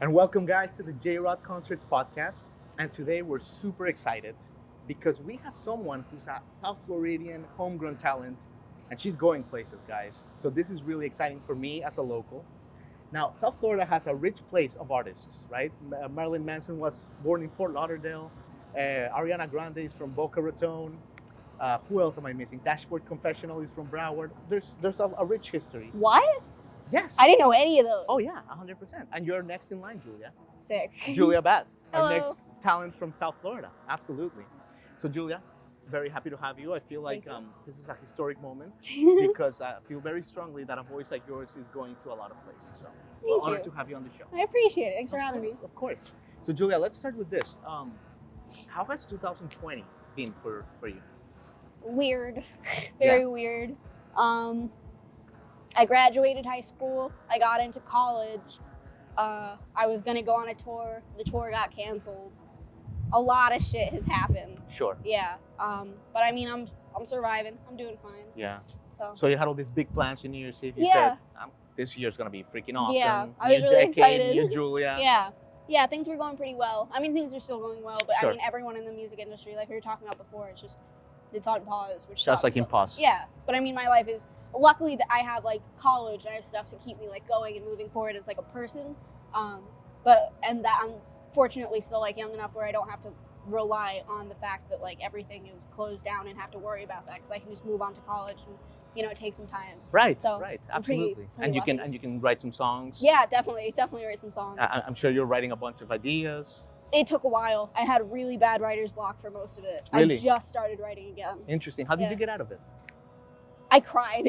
And welcome, guys, to the J-Rod Concerts podcast. And today we're super excited because we have someone who's a South Floridian homegrown talent, and she's going places, guys. So this is really exciting for me as a local. Now, South Florida has a rich place of artists, right? Marilyn Manson was born in Fort Lauderdale. Ariana Grande is from Boca Raton. Who else am I missing? Dashboard Confessional is from Broward. There's a rich history. What? Yes. I didn't know any of those. Oh yeah, 100%. And you're next in line, Julia. Sick. Julia Bhatt, our Hello. next talent from South Florida. Absolutely. So Julia, very happy to have you. I feel like this is a historic moment because I feel very strongly that a voice like yours is going to a lot of places. So we're Thank honored you. to have you on the show. I appreciate it. Thanks for having me. Of course. So Julia, let's start with this. How has 2020 been for you? Weird. Very weird. I graduated high school. I got into college. I was gonna go on a tour. The tour got canceled. A lot of shit has happened. Sure. Yeah. But I mean, I'm surviving. I'm doing fine. Yeah. So. So you had all these big plans in New Year's Eve. You Yeah. said this year's gonna be freaking awesome. Yeah, I New was really decade, excited. New Julia. Yeah. Yeah, things were going pretty well. I mean, things are still going well, but Sure. I mean, everyone in the music industry, like we were talking about before, it's on pause, which Just sucks, like in but- pause. Yeah, but I mean, my life is luckily that I have like college and I have stuff to keep me like going and moving forward as like a person. And that I'm fortunately still like young enough where I don't have to rely on the fact that like everything is closed down and have to worry about that because I can just move on to college and take some time. Right. So, right. I'm pretty- Absolutely. pretty and you lucky. can write some songs. Yeah, definitely write some songs. I'm sure you're writing a bunch of ideas. It took a while. I had really bad writer's block for most of it. Really? I just started writing again. Interesting. How did Yeah. you get out of it? I cried.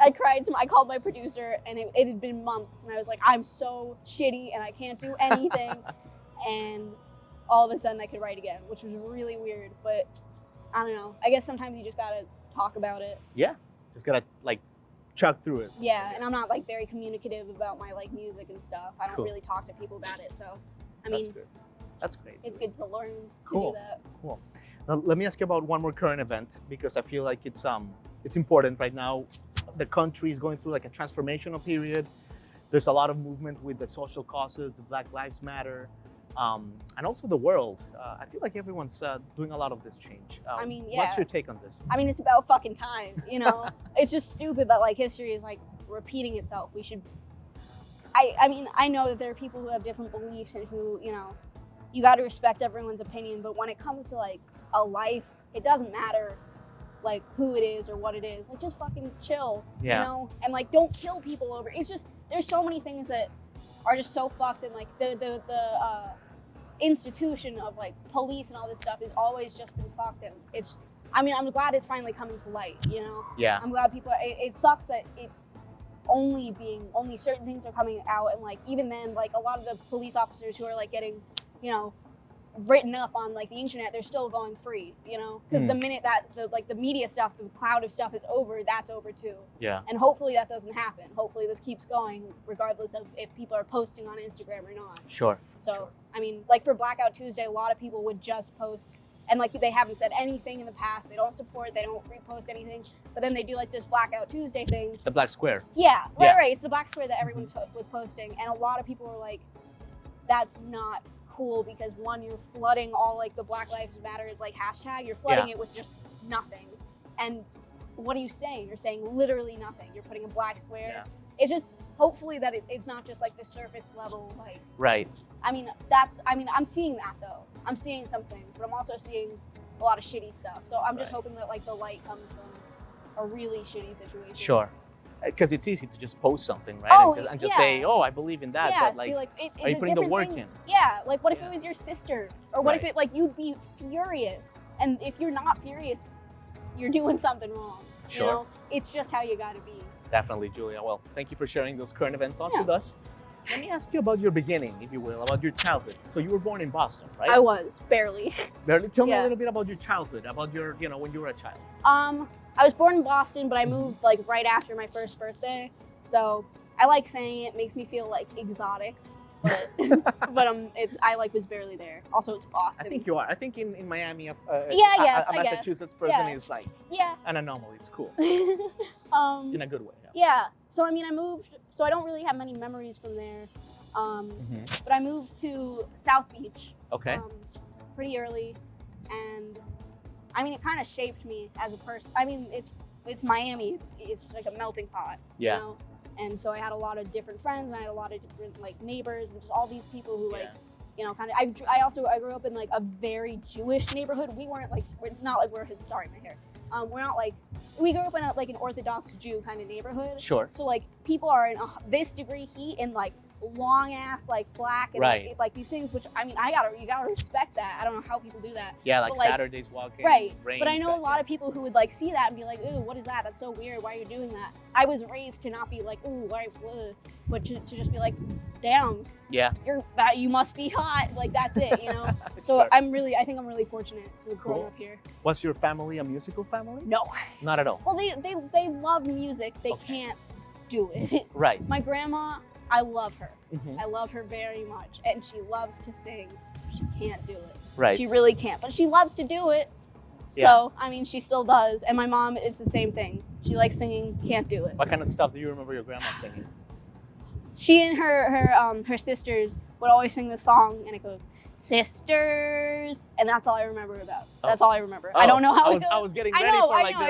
I called my producer and it had been months and I was like, I'm so shitty and I can't do anything. And all of a sudden I could write again, which was really weird. But I don't know. I guess sometimes you just gotta talk about it. Yeah. Just gotta like chug through it. Yeah, and I'm not like very communicative about my like music and stuff. I don't Cool. really talk to people about it. So I That's mean, good. That's great. it's good to learn Cool. to do that. Cool. Now, let me ask you about one more current event because I feel like it's important right now. The country is going through like a transformational period. There's a lot of movement with the social causes, the Black Lives Matter, and also the world. I feel like everyone's doing a lot of this change. I mean, What's yeah. your take on this? I mean, it's about fucking time, It's just stupid that like history is like repeating itself. We should. I mean, I know that there are people who have different beliefs and who, you got to respect everyone's opinion. But when it comes to like a life, it doesn't matter like who it is or what it is. Like just fucking chill, Yeah. and like don't kill people over. It's just there's so many things that are just so fucked, and like the institution of like police and all this stuff has always just been fucked, and it's. I mean, I'm glad it's finally coming to light, Yeah. I'm glad people. It sucks that it's only certain things are coming out, and like even then, like a lot of the police officers who are like getting, written up on like the internet, they're still going free, because the minute that the media stuff, the cloud of stuff is over, that's over too. Yeah. And hopefully that doesn't happen. Hopefully this keeps going, regardless of if people are posting on Instagram or not. Sure. So Sure. I mean, like for Blackout Tuesday, a lot of people would just post. And like they haven't said anything in the past. They don't support. They don't repost anything. But then they do like this Blackout Tuesday thing. The Black Square. Yeah, Yeah. right. It's the black square that everyone was posting, and a lot of people were like, "That's not cool," because one, you're flooding all like the Black Lives Matter like hashtag. You're flooding it with just nothing. And what are you saying? You're saying literally nothing. You're putting a black square. Yeah. It's just hopefully that it's not just like the surface level like. Right. I mean, I'm seeing that though. I'm seeing some things, but I'm also seeing a lot of shitty stuff. So I'm just Right. hoping that like the light comes from a really shitty situation. Sure. Because it's easy to just post something, right? Oh, and just yeah. say, "Oh, I believe in that." Yeah, but like, be like it's are you a putting the different work thing. in? Yeah, like what if Yeah. it was your sister? Or what if Right. it like you'd be furious? And if you're not furious, you're doing something wrong. Sure. It's just how you gotta be. Definitely, Julia. Well, thank you for sharing those current event thoughts Yeah. with us. Let me ask you about your beginning, if you will, about your childhood. So you were born in Boston, right? I was barely. Barely. Tell me a Yeah. little bit about your childhood, about your, when you were a child. I was born in Boston, but I moved like right after my first birthday. So I like saying it makes me feel like exotic. But I was barely there. Also, it's Boston. I think you are. I think in Miami, Yes, a I guess. Massachusetts person Yeah. is like Yeah. an anomaly. It's cool in a good way. Yeah. Yeah. So I mean, I moved. So I don't really have many memories from there. But I moved to South Beach. Okay. Pretty early, and I mean, it kind of shaped me as a person. I mean, it's Miami. It's like a melting pot. Yeah. You know? And so I had a lot of different friends, and I had a lot of different like neighbors, and just all these people who like, you know, kind of. I grew up in like a very Jewish neighborhood. We weren't like, it's not like sorry, my hair. We're not like, we grew up in like an Orthodox Jew kind of neighborhood. Sure. So like people are in this degree heat in like long ass like black and like these things, which I mean you gotta respect that. I don't know how people do that. Yeah, like, but, like Saturdays walking. Right. Rain, but I know a lot of people who would like see that and be like, ooh, what is that? That's so weird. Why are you doing that? I was raised to not be like, ooh, why, but to just be like, damn. Yeah. You must be hot. Like that's it, you know. So I think I'm really fortunate to have grown up here. Was your family a musical family? No. Not at all. Well, they love music. They can't do it. Right. My grandma, I love her. Mm-hmm. I love her very much, and she loves to sing. She can't do it. Right. She really can't, but she loves to do it. Yeah. So, I mean, she still does. And my mom is the same thing. She likes singing, can't do it. What kind of stuff do you remember your grandma singing? She and her sisters would always sing this song, and it goes, "Sisters," and that's all I remember about. That's all I remember. I don't know how it goes. I was getting ready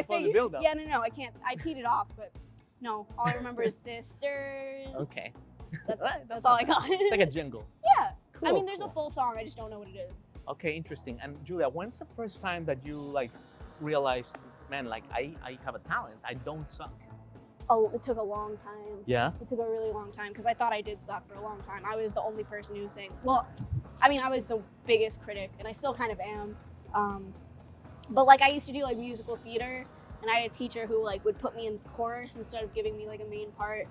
for the build-up. Yeah, no, I can't. I teed it off, but no, all I remember is "Sisters." Okay. That's all I got. It's like a jingle. Yeah. Cool, I mean, there's a full song. I just don't know what it is. Okay, interesting. And Julia, when's the first time that you like realized, man, like I have a talent. I don't suck. Oh, it took a long time. Yeah. It took a really long time because I thought I did suck for a long time. I was the only person who was saying, well, I mean, I was the biggest critic, and I still kind of am. But like, I used to do like musical theater, and I had a teacher who like would put me in chorus instead of giving me like a main part,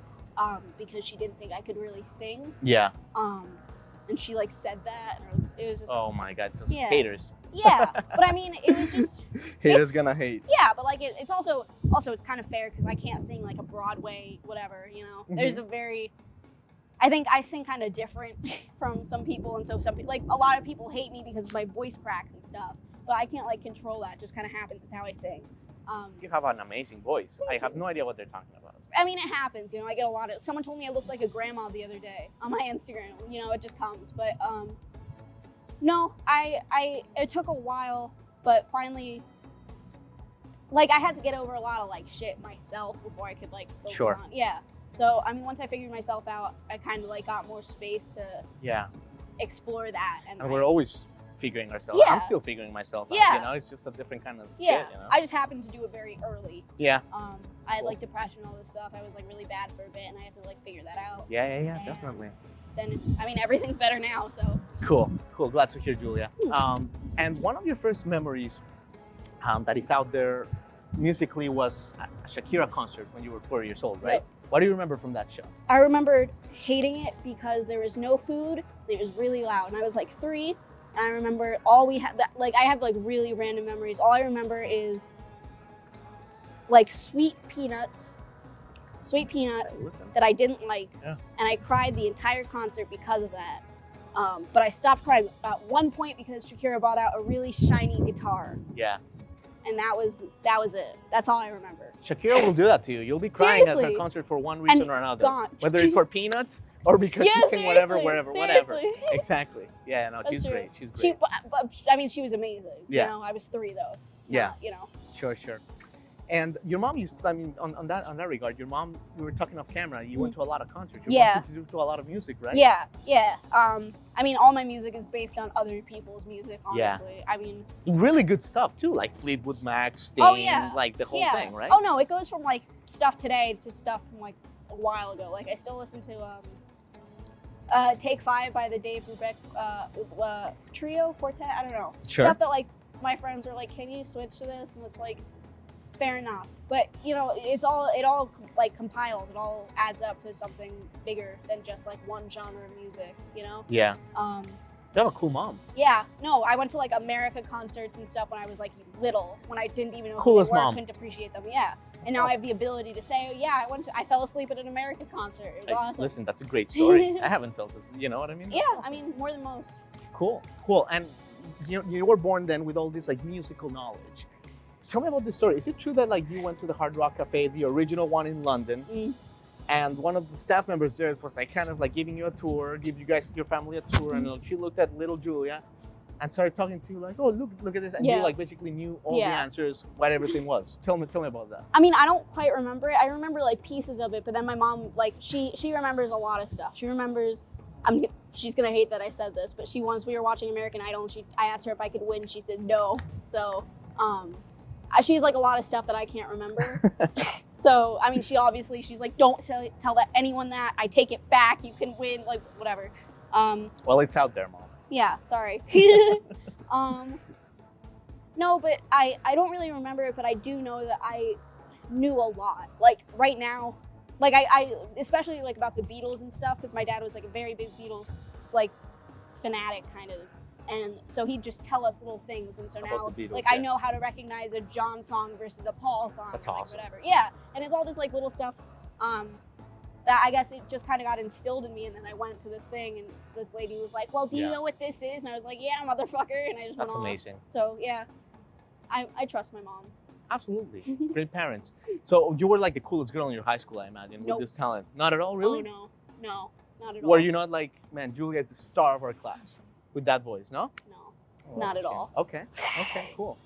because she didn't think I could really sing. Yeah. And she like said that, and it was just. Oh my God, just haters. Yeah, but I mean, it was just. Haters gonna hate. Yeah, but like it's also it's kind of fair because I can't sing like a Broadway whatever, you know. Mm-hmm. There's I think I sing kind of different from some people, and so some people, like a lot of people hate me because my voice cracks and stuff, but I can't like control that. It just kind of happens. It's how I sing. You have an amazing voice. I have no idea what they're talking about. I mean, it happens, you know. I get a lot of. Someone told me I looked like a grandma the other day on my Instagram. You know, it just comes. But no, it took a while, but finally, like I had to get over a lot of like shit myself before I could like focus on. Yeah. So I mean, once I figured myself out, I kind of like got more space to explore that. And we're always figuring ourselves. Yeah. I'm still figuring myself out. Yeah. You know, it's just a different kind of shit, you know? I just happened to do it very early. Yeah. I had like depression, all this stuff. I was like really bad for a bit, and I had to like figure that out. Yeah, definitely. Then I mean, everything's better now. So cool. Glad to hear, Julia. And one of your first memories that is out there musically was a Shakira concert when you were 4 years old, right? Yep. What do you remember from that show? I remembered hating it because there was no food. It was really loud, and I was like 3. And I remember all we had, like I have like really random memories. All I remember is like sweet peanuts that I didn't like. Yeah. And I cried the entire concert because of that. But I stopped crying at one point because Shakira brought out a really shiny guitar. Yeah. And that was it. That's all I remember. Shakira will do that to you. You'll be crying at her Seriously. concert for one reason or another. Gone. Whether it's for peanuts or because she sing whatever, whatever. Exactly. Yeah, no, she's great. She's great. But I mean, she was amazing. Yeah. You know, I was 3 though. Yeah. You know. Sure. And your mom used, I mean, on that regard, your mom, we were talking off camera, you went to a lot of concerts. Your mom took you to a lot of music, right? Yeah. I mean, all my music is based on other people's music, honestly. I mean. Really good stuff too, like Fleetwood Mac, Sting, like the whole thing, right? Oh no, it goes from like stuff today to stuff from like a while ago. Like I still listen to Take 5 by the Dave Brubeck trio, quartet, I don't know. Sure. Stuff that like my friends are like, can you switch to this? And it's like, fair enough. But you know, it all like compiles, it all adds up to something bigger than just like one genre of music, you know? Yeah. You have a cool mom. Yeah, no, I went to like America concerts and stuff when I was like little, when I didn't even know Coolest who they were, mom. couldn't appreciate them. Yeah. And now I have the ability to say, oh, yeah, I fell asleep at an America concert. It was awesome. Listen, that's a great story. I haven't felt this, you know what I mean? Yeah, awesome. I mean, more than most. Cool. And you were born then with all this like musical knowledge. Tell me about this story. Is it true that like you went to the Hard Rock Cafe, the original one in London, And one of the staff members there was like kind of like giving you a tour, give you guys, your family a tour, and like, she looked at little Julia and started talking to you like, oh, look at this. And you like basically knew all the answers, what everything was. Tell me about that. I mean, I don't quite remember it. I remember like pieces of it, but then my mom, like she remembers a lot of stuff. She remembers, she's gonna hate that I said this, but once we were watching American Idol and I asked her if I could win, she said no. So, she has like a lot of stuff that I can't remember. So, I mean, she's like, don't tell anyone that. I take it back. You can win, like, whatever. Well, it's out there, Mom. Yeah, sorry. No, but I don't really remember it, but I do know that I knew a lot. Like, right now, like, I especially, like, about the Beatles and stuff, because my dad was, like, a very big Beatles, like, fanatic, kind of. And so he'd just tell us little things, and so now, Beatles, like, I know how to recognize a John song versus a Paul song. That's like, awesome. Whatever. Yeah, and it's all this like little stuff that I guess it just kind of got instilled in me, and then I went to this thing, and this lady was like, "Well, do you know what this is?" And I was like, "Yeah, motherfucker," and I just went on. That's amazing. So yeah, I trust my mom. Absolutely, great parents. So you were like the coolest girl in your high school, I imagine, with this talent. Not at all, really? Oh no, not at all. Were you not like, man, Julia is the star of our class with that voice? No. No. Not at all. Okay, cool.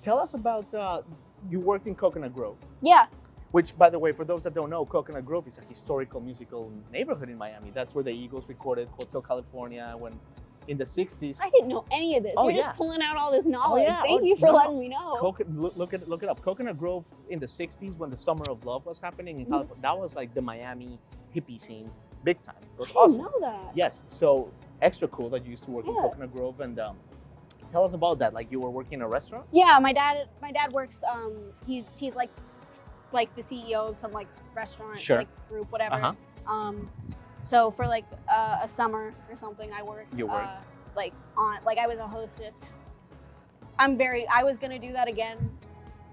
Tell us about, you worked in Coconut Grove. Yeah. Which, by the way, for those that don't know, Coconut Grove is a historical musical neighborhood in Miami. That's where the Eagles recorded Hotel California in the 60s. I didn't know any of this. You're just pulling out all this knowledge. Thank you for letting me know. Look it up. Coconut Grove in the 60s, when the Summer of Love was happening in California, that was like the Miami hippie scene, big time. It was awesome. I didn't know that. Yes, so extra cool that you used to work in Coconut Grove. And tell us about that. Like, you were working in a restaurant? Yeah, my dad works. He's like the CEO of some like restaurant like group, whatever. So for like a summer or something, I worked. You worked? I was a hostess. I was gonna do that again,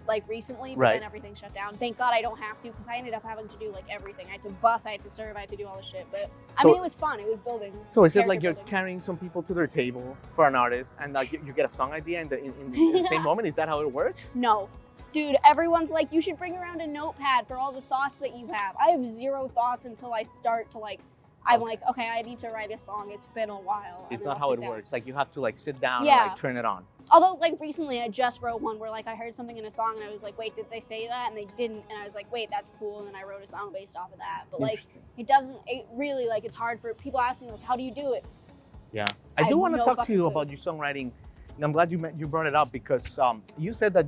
like recently, but then everything shut down. Thank God I don't have to, because I ended up having to do like everything. I had to bus, I had to serve, I had to do all the shit. But I mean, it was fun. It was building. So is it like you're carrying some people to their table for an artist, and like you get a song idea in the same moment? Is that how it works? No. Dude, everyone's like, you should bring around a notepad for all the thoughts that you have. I have zero thoughts until I start to like, I'm like, okay, I need to write a song. It's been a while. It's not how it works. Like, you have to like sit down and like turn it on. Although like recently I just wrote one where like I heard something in a song and I was like, wait, did they say that? And they didn't. And I was like, wait, that's cool. And then I wrote a song based off of that. But like, it really, like, it's hard for people ask me like, how do you do it? Yeah. I do want to talk to you about your songwriting. And I'm glad you brought it up, because you said that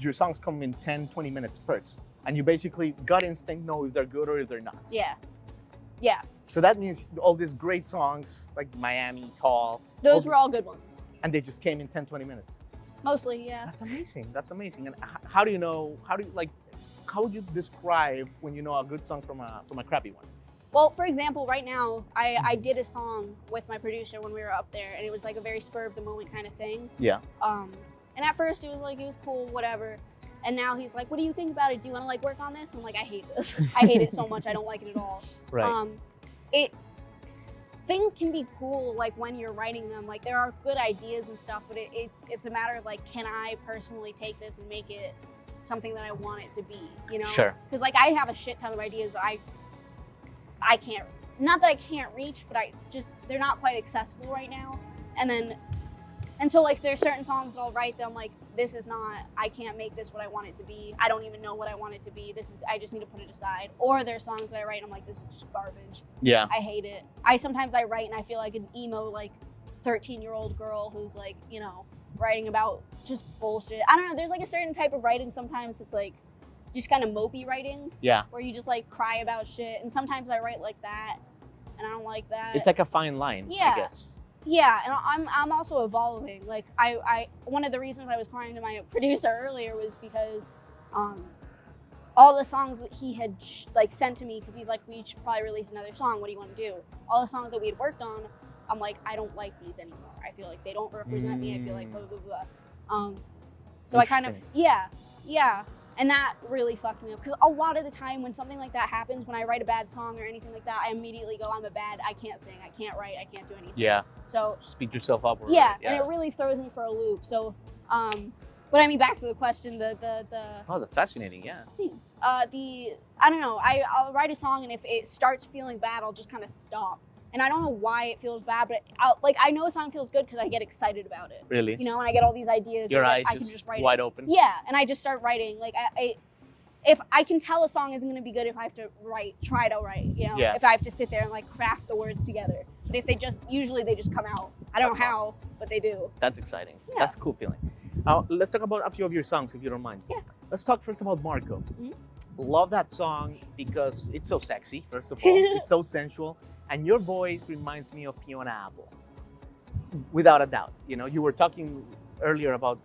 your songs come in 10, 20 minute spurts. And you basically gut instinct know if they're good or if they're not. Yeah. Yeah. So that means all these great songs like Miami, Tall. Those were all good ones. And they just came in 10, 20 minutes. Mostly, yeah. That's amazing. That's amazing. And how would you describe when you know a good song from a crappy one? Well, for example, right now, I did a song with my producer when we were up there, and it was like a very spur of the moment kind of thing. Yeah. And at first it was cool, whatever. And now he's like, what do you think about it? Do you want to like work on this? I'm like, I hate this. I hate it so much. I don't like it at all. Right. Things can be cool like when you're writing them. Like, there are good ideas and stuff, but it's a matter of like, can I personally take this and make it something that I want it to be, you know? Sure. Because like, I have a shit ton of ideas that I can't, not that I can't reach, but they're not quite accessible right now. And so like, there's certain songs that I'll write that I'm like, I can't make this what I want it to be. I don't even know what I want it to be. I just need to put it aside. Or there's songs that I write and I'm like, this is just garbage. Yeah. I hate it. Sometimes I write and I feel like an emo, like 13-year-old girl who's like, you know, writing about just bullshit. I don't know. There's like a certain type of writing. Sometimes it's like just kind of mopey writing. Yeah. Where you just like cry about shit. And sometimes I write like that and I don't like that. It's like a fine line, I guess. Yeah, and I'm also evolving. Like, I one of the reasons I was crying to my producer earlier was because all the songs that he had like sent to me, because he's like, we should probably release another song. What do you want to do? All the songs that we had worked on, I'm like, I don't like these anymore. I feel like they don't represent me. I feel like blah blah blah. So I kind of yeah. And that really fucked me up, because a lot of the time when something like that happens, when I write a bad song or anything like that, I immediately go, I can't sing, I can't write, I can't do anything. Yeah. So speed yourself up. Yeah, and it really throws me for a loop. So, but I mean, back to the question, Oh, that's fascinating. Yeah. I don't know. I'll write a song, and if it starts feeling bad, I'll just kind of stop. And I don't know why it feels bad, but I know a song feels good because I get excited about it. Really? You know, and I get all these ideas. Your eyes I can just write wide it. open? Yeah, and I just start writing. Like if I can tell a song isn't going to be good if I have to try to write. You know, Yeah. if I have to sit there and like craft the words together. But if usually they just come out. I don't know how, but they do. That's exciting. Yeah. That's a cool feeling. Let's talk about a few of your songs, if you don't mind. Yeah. Let's talk first about Marco. Mm-hmm. Love that song because it's so sexy, first of all. It's so sensual. And your voice reminds me of Fiona Apple. Without a doubt. You know, you were talking earlier about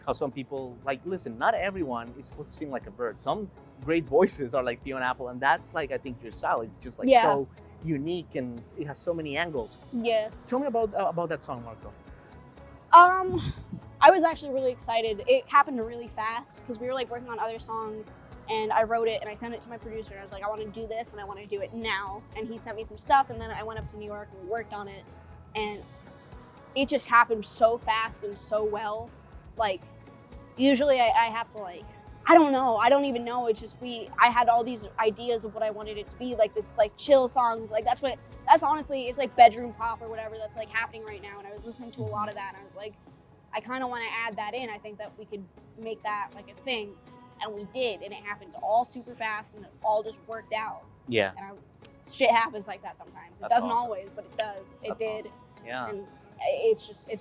how some people, like, listen, not everyone is supposed to sing like a bird. Some great voices are like Fiona Apple, and that's like, I think, your style. It's just like so unique, and it has so many angles. Yeah. Tell me about that song, Marco. I was actually really excited. It happened really fast because we were like working on other songs, and I wrote it and I sent it to my producer. I was like, I want to do this and I want to do it now. And he sent me some stuff, and then I went up to New York and we worked on it, and it just happened so fast and so well. Like, usually I have to like, I don't know. I don't even know. It's just I had all these ideas of what I wanted it to be, like this like chill songs. Like that's honestly, it's like bedroom pop or whatever that's like happening right now. And I was listening to a lot of that, and I was like, I kind of want to add that in. I think that we could make that like a thing. And we did, and it happened all super fast, and it all just worked out. Yeah. And shit happens like that sometimes. It doesn't awesome. always, but it does. It That's did. Awesome. Yeah. And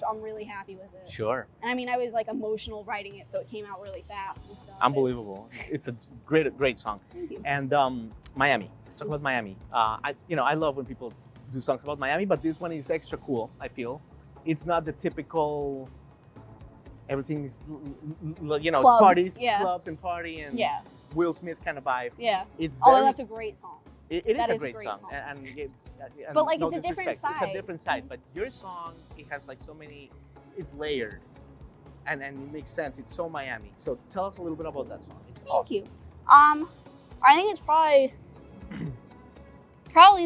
I'm really happy with it. Sure. And I mean, I was like emotional writing it, so it came out really fast and stuff. Unbelievable. It's a great song. Thank you. And Miami. Let's talk about Miami. I love when people do songs about Miami, but this one is extra cool, I feel. It's not the typical everything is, Clubs, parties, yeah. clubs and party and Yeah. Will Smith kind of vibe. Yeah. It's Although that's a great song. It is That a is a great great song. song. And But, like, no it's a different disrespect, side. It's a different side. But your song, it has like so many, it's layered, and it makes sense. It's so Miami. So tell us a little bit about that song. It's Thank awesome. you. I think it's probably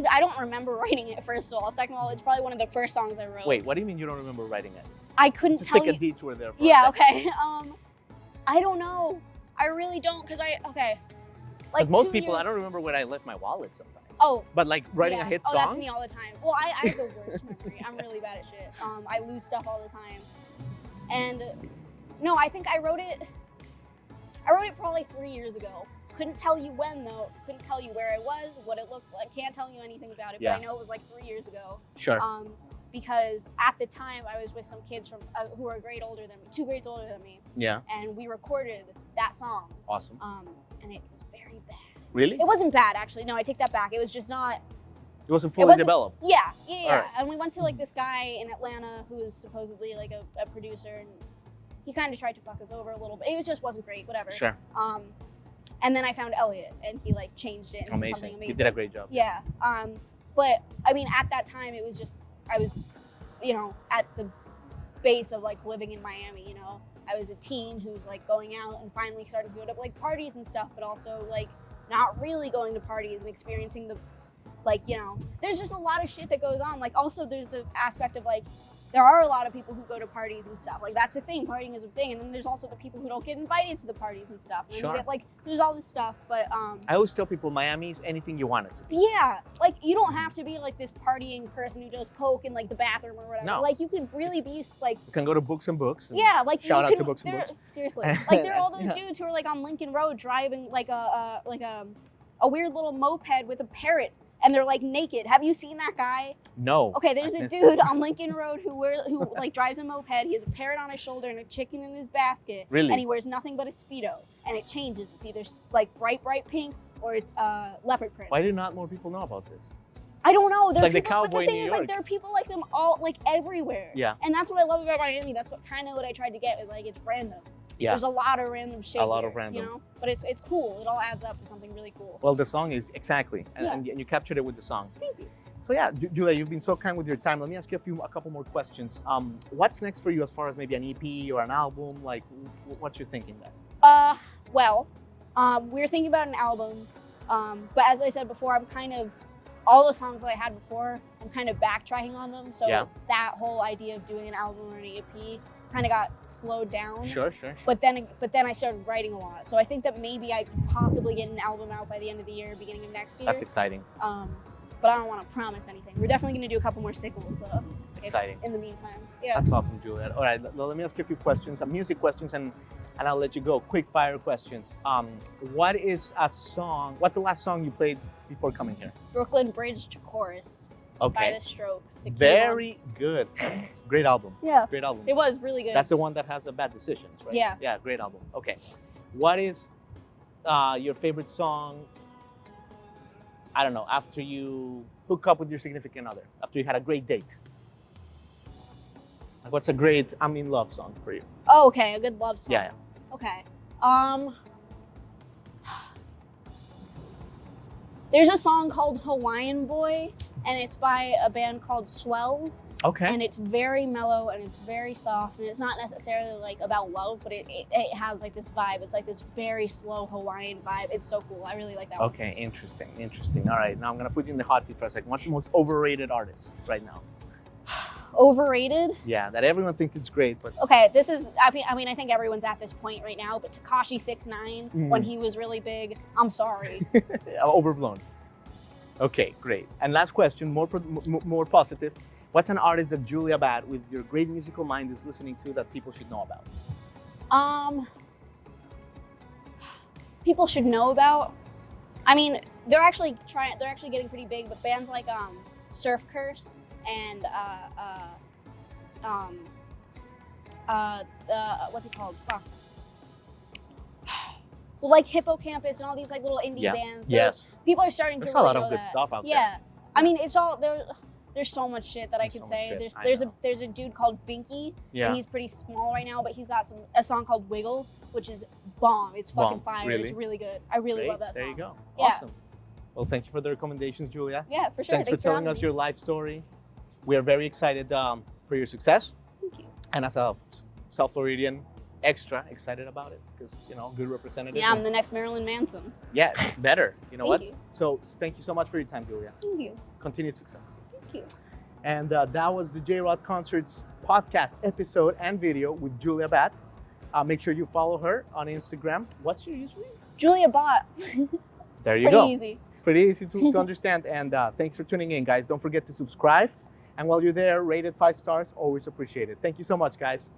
I don't remember writing it, first of all. Second of all, it's probably one of the first songs I wrote. Wait, what do you mean you don't remember writing it? I couldn't Just tell take a you. detour there. For Yeah. a second. Okay. I don't know. I really don't, because like most 2 people, years... I don't remember where I left my wallet sometimes. Oh. But like writing a hit song. Oh, that's me all the time. Well, I have the worst memory. I'm really bad at shit. I lose stuff all the time. And no, I think I wrote it probably 3 years ago. Couldn't tell you when though. Couldn't tell you where I was, what it looked like. Can't tell you anything about it. Yeah. But I know it was like 3 years ago. Sure. Because at the time I was with some kids from who were 2 grades older than me. Yeah. And we recorded that song. Awesome. And it was very bad. Really? It wasn't bad, actually. No, I take that back. It was just not. It wasn't fully developed. Yeah. Right. And we went to like this guy in Atlanta who was supposedly like a producer, and he kind of tried to fuck us over a little bit. It just wasn't great. Whatever. Sure. And then I found Elliot, and he like changed it into something amazing. You did a great job. Yeah. But I mean, at that time, it was just I was, at the base of like living in Miami. I was a teen who was like going out and finally started to go to like parties and stuff, but also like not really going to parties and experiencing the, there's just a lot of shit that goes on. Like also there's the aspect of like, there are a lot of people who go to parties and stuff. Like that's a thing, partying is a thing. And then there's also the people who don't get invited to the parties and stuff. And then you get there's all this stuff, but I always tell people Miami is anything you want it to be. Yeah, like you don't have to be like this partying person who does coke in like the bathroom or whatever. No. Like you could really be like. You can go to Books and Books. And yeah, like shout out to Books and Books. Seriously, like there are all those dudes who are like on Lincoln Road driving like a weird little moped with a parrot. And they're like naked. Have you seen that guy? No. Okay, there's a dude on Lincoln Road who like drives a moped. He has a parrot on his shoulder and a chicken in his basket. Really? And he wears nothing but a Speedo. And it changes. It's either like bright pink or it's leopard print. Why do not more people know about this? I don't know. It's like the cowboy in New York. Like there are people like them all like everywhere. Yeah. And that's what I love about Miami. That's what I tried to get with like it's random. Yeah. There's a lot of random shit. A lot here, of random. But it's cool. It all adds up to something really cool. Well, the song is exactly, Yeah. and you captured it with the song. Thank you. So yeah, Julia, you've been so kind with your time. Let me ask you a couple more questions. What's next for you as far as maybe an EP or an album? Like, what you're thinking there? We're thinking about an album. But as I said before, I'm kind of all the songs that I had before. I'm kind of backtracking on them. So Yeah. that whole idea of doing an album or an EP kind of got slowed down. Sure. But then I started writing a lot. So I think that maybe I could possibly get an album out by the end of the year, beginning of next year. That's exciting. But I don't want to promise anything. We're definitely going to do a couple more singles though. Exciting. In the meantime. Yeah. That's awesome, Juliet. All right, well, let me ask you a few questions, some music questions, and I'll let you go. Quick fire questions. What's the last song you played before coming here? Brooklyn Bridge to Chorus by The Strokes. Very good. Great album. Yeah. Great album. It was really good. That's the one that has a Bad Decisions, right? Yeah. Yeah, great album. Okay. What is your favorite song, I don't know, after you hook up with your significant other, after you had a great date? Like, what's a great I'm in love song for you? Oh, okay, a good love song. Yeah. Okay. There's a song called Hawaiian Boy, and it's by a band called Swells. Okay. And it's very mellow and it's very soft, and it's not necessarily like about love, but it has like this vibe. It's like this very slow Hawaiian vibe. It's so cool. I really like that one. Okay, interesting. All right, now I'm gonna put you in the hot seat for a second. What's the most overrated artist right now? Overrated? Yeah, that everyone thinks it's great, but Okay, this is, I mean, I think everyone's at this point right now, but Tekashi 6ix9ine, when he was really big, I'm sorry. overblown. Okay, great. And last question, more positive. What's an artist that Julia Bhatt, with your great musical mind, is listening to that people should know about? People should know about. I mean, they're actually getting pretty big, but bands like Surf Curse and what's it called? Fuck. Like Hippocampus and all these like little indie bands. Yes. People are starting There's to really a lot of know good that. stuff out there. Yeah. I mean, it's all there's so much shit that I could so say. much shit. There's a dude called Binky, Yeah. and he's pretty small right now, but he's got a song called Wiggle, which is bomb. It's fucking Bomb, fire. really? It's really good. I really Great. love that song. There you go. Yeah. Awesome. Well, thank you for the recommendations, Julia. Yeah, for sure. Thanks for telling having us me. your life story. We are very excited for your success. Thank you. And as a South Floridian, extra excited about it because, good representative. Yeah, I'm the next Marilyn Manson. Yeah, better. You know Thank what? you. So thank you so much for your time, Julia. Thank you. Continued success. Thank you. And that was the J-Rod Concerts podcast episode and video with Julia Bhatt. Make sure you follow her on Instagram. What's your username? Julia Bhatt. There you Pretty go. easy. Pretty easy to understand. And thanks for tuning in, guys. Don't forget to subscribe. And while you're there, rate it 5 stars. Always appreciate it. Thank you so much, guys.